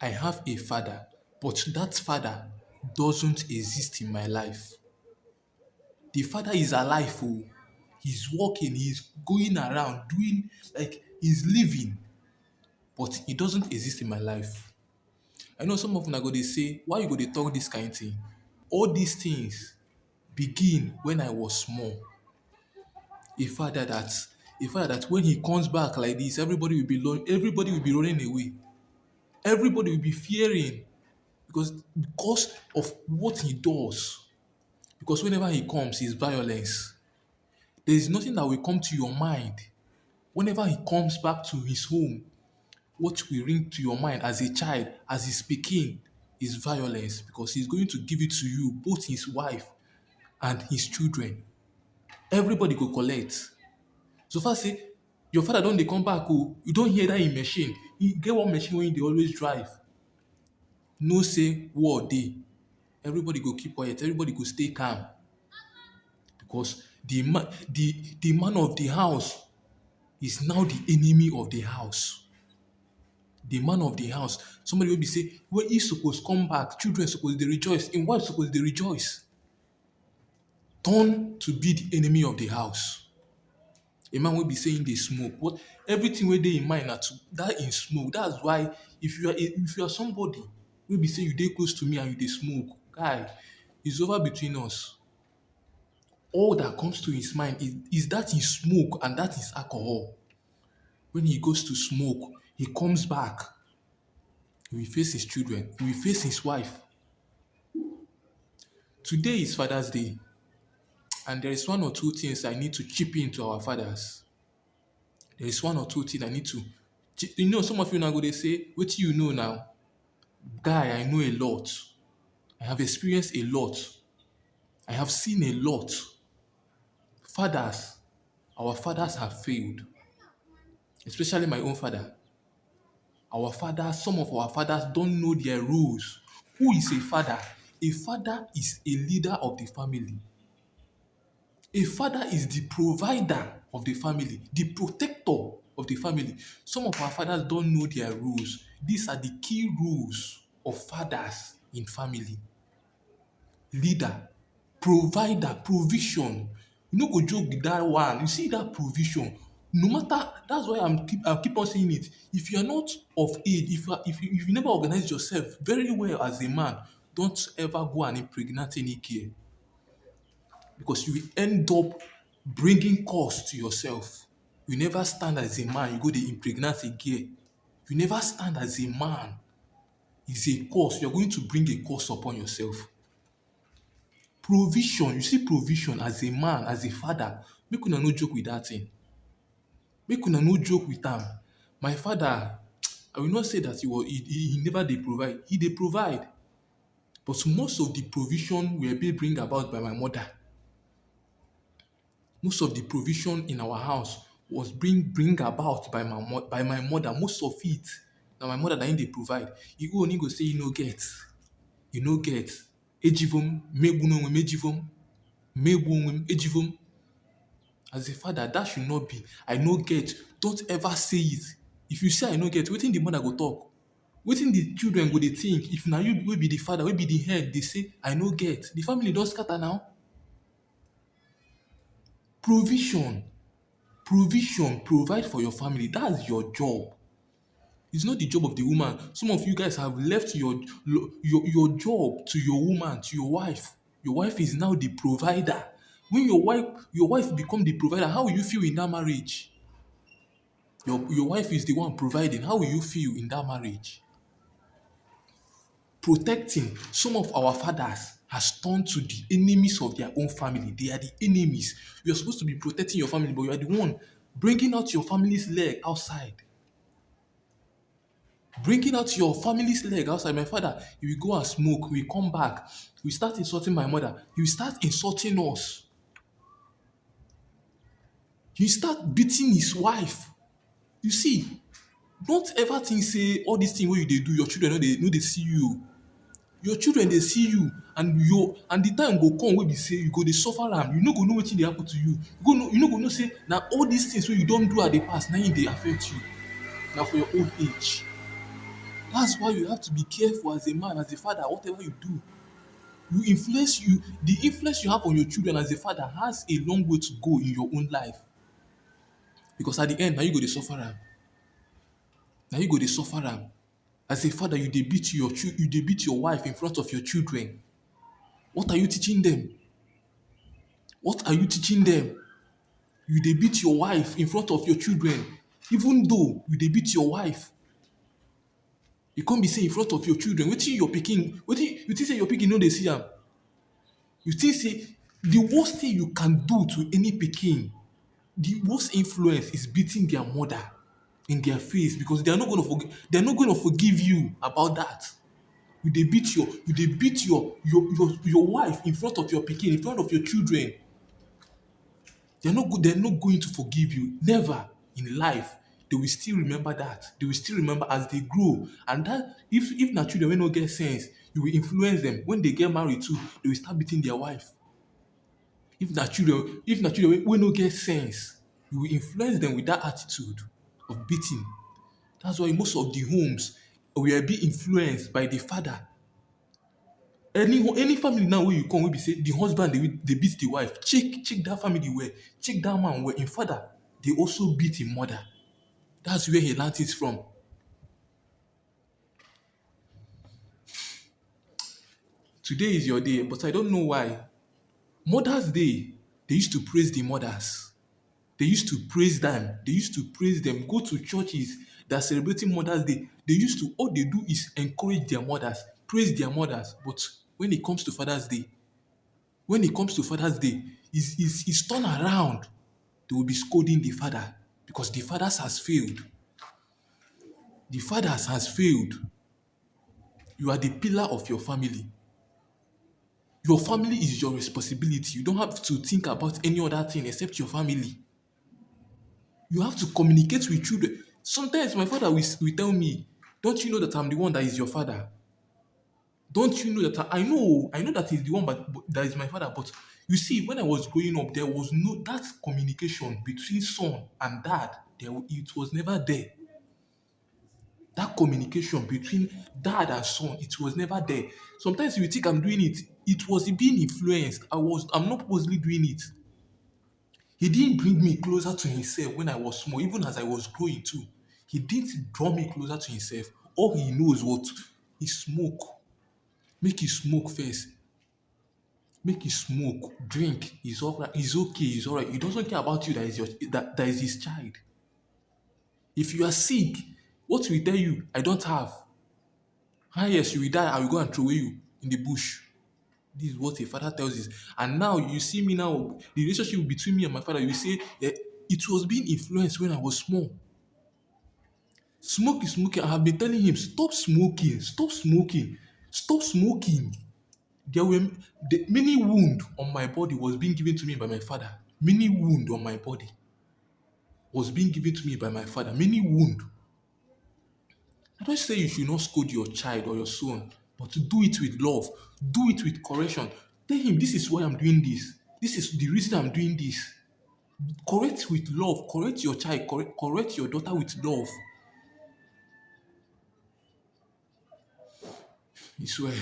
I have a father, but that father doesn't exist in my life. The father is alive, oh. He's walking, he's going around, doing like he's living, but he doesn't exist in my life. I know some of them are going to say, why you go to talk this kind of thing? All these things begin when I was small. A father that a father that when he comes back like this, everybody will be running away. Everybody will be fearing because of what he does. Because whenever he comes, it's violence. There is nothing that will come to your mind. Whenever he comes back to his home, what will ring to your mind as a child, as he's speaking, is violence because he's going to give it to you, both his wife and his children. Everybody go collect. So far say, your father don dey come back oh, you don hear that him machine. E get one machine wey he dey always drive. Know say war dey. Everybody go keep quiet, everybody go stay calm because the man of the house is now the enemy of the house. The man of the house, somebody wey be say when he suppose come back, children suppose dey rejoice, im wife suppose dey rejoice, turn to be the enemy of the house. A man wey be say im dey smoke, but everything wey dey im mind na to dat im smoke. That's why if you are somebody wey be say you dey close to me and you dey smoke, guy, it's over between us. All that comes to his mind is that his smoke and that is alcohol. When he goes to smoke, he comes back, he will face his children, he will face his wife. Today is Father's Day, and there is one or two things I need to chip into our fathers. There is one or two things I need to. Some of you now go dey say, wetin you know now? Guy, I know a lot. I have experienced a lot. I have seen a lot. Fathers, our fathers have failed, especially my own father. Our fathers, some of our fathers don't know their rules. Who is a father? A father is a leader of the family. A father is the provider of the family, the protector of the family. Some of our fathers don't know their rules. These are the key rules of fathers in family. Leader, provider, provision. You no go joke with that one. You see that provision. No matter, that's why I keep on saying it. If you are not of age, if you never organize yourself very well as a man, don't ever go and impregnate any girl because you will end up bringing cost to yourself. You never stand as a man, you go dey impregnate a girl. You never stand as a man. It's a cost. You're going to bring a cost upon yourself. Provision, you see provision as a man, as a father, make una no joke with that thing. Make una no joke with am. My father, I will not say that he never dey provide. He dey provide. But most of the provision were being bring about by my mother. Most of the provision in our house was bring about by my mother. Most of it, na my mother na im dey provide. You go only go say you no get. You no get. Ejivom, megbu n'onwe m ejivom. Megbu onwe m ejivom. As a father, that should not be. I no get. Don't ever say it. If you say I no get, wetin the mother go talk? Wetin the children go dey think? If na you wey be the father, wey be the head, dey say I no get, the family don scatter now. Provision. Provision. Provide for your family. That's your job. It's not the job of the woman. Some of you guys have left your job to your woman, to your wife. Your wife is now the provider. When your wife become the provider, how will you feel in that marriage? Your wife is the one providing. How will you feel in that marriage? Protecting. Some of our fathers has turned to the enemies of their own family. They are the enemies. You are supposed to be protecting your family, but you are the one bringing out your family's leg outside. Bringing out your family's leg outside. My father, he will go and smoke. He will come back. He will start insulting my mother. He will start insulting us. He will start beating his wife. You see, don't ever think say all these things wey you dey do, your children no dey see you. Your children dey see you, and the time go come wey be say you go dey suffer am. You no go know wetin dey happen to you. You no go know say na all these things wey you don do at the past na im dey affect you. Na for your old age. That's why you have to be careful as a man, as a father, whatever you do. The influence you have on your children as a father has a long way to go in your own life. Because at the end, now you go to suffer am. Now you go to suffer am. As a father, you dey beat your wife in front of your children. What are you teaching them? What are you teaching them? You dey beat your wife in front of your children. Even though you dey beat your wife, you can't be saying in front of your children, wetin you think say your pikin no dey see am? You think say the worst thing you can do to any pikin, the worst influence is beating their mother in their face because they are not gonna forgive you about that. You dey beat your wife in front of your pikin, in front of your children. They're not going to forgive you. Never in life. They will still remember that. They will still remember as they grow. And that if na children wey no get sense, you will influence them. When they get married too, they will start beating their wife. If na children wey no get sense, you will influence them with that attitude of beating. That's why most of the homes were being influenced by the father. Any family now wey you come wey be say the husband dey beat the wife, check that family well, check that man well. Im father dey also beat im mother. That's where he learnt it from. Today is your day, but I don't know why. Mother's Day, they used to praise the mothers. They used to praise them. They used to praise them. Go to churches that are celebrating Mother's Day. All they do is encourage their mothers, praise their mothers. But when it comes to Father's Day, it's turned around. They will be scolding the father because the fathers has failed. The fathers has failed. You are the pillar of your family. Your family is your responsibility. You don't have to think about any other thing except your family. You have to communicate with children. Sometimes my father will tell me, don't you know that I'm the one that is your father? Don't you know that I know that he's the one but that is my father. But you see, when I was growing up, there was no that communication between son and dad. It was never there. That communication between dad and son, it was never there. Sometimes you think I'm doing it. It was being influenced. I'm not purposely doing it. He didn't bring me closer to himself when I was small, even as I was growing too. He didn't draw me closer to himself. All he knows what is smoke. Make you smoke first. Make you smoke, drink. He's alright. He's okay. He's alright. He doesn't care about you that is his child. If you are sick, what will he tell you? I don't have. Yes, you will die. I will go and throw you in the bush. This is what a father tells us. And now you see me now, the relationship between me and my father, you say it was being influenced when I was small. Smoke is smoking. I have been telling him, stop smoking, stop smoking, stop smoking. There were many wound on my body was being given to me by my father. Many wound on my body was being given to me by my father. Many wound. I don't say you should not scold your child or your son, but to do it with love, do it with correction. Tell him this is why I'm doing this. This is the reason I'm doing this. Correct with love. Correct your child. Correct your daughter with love. I swear.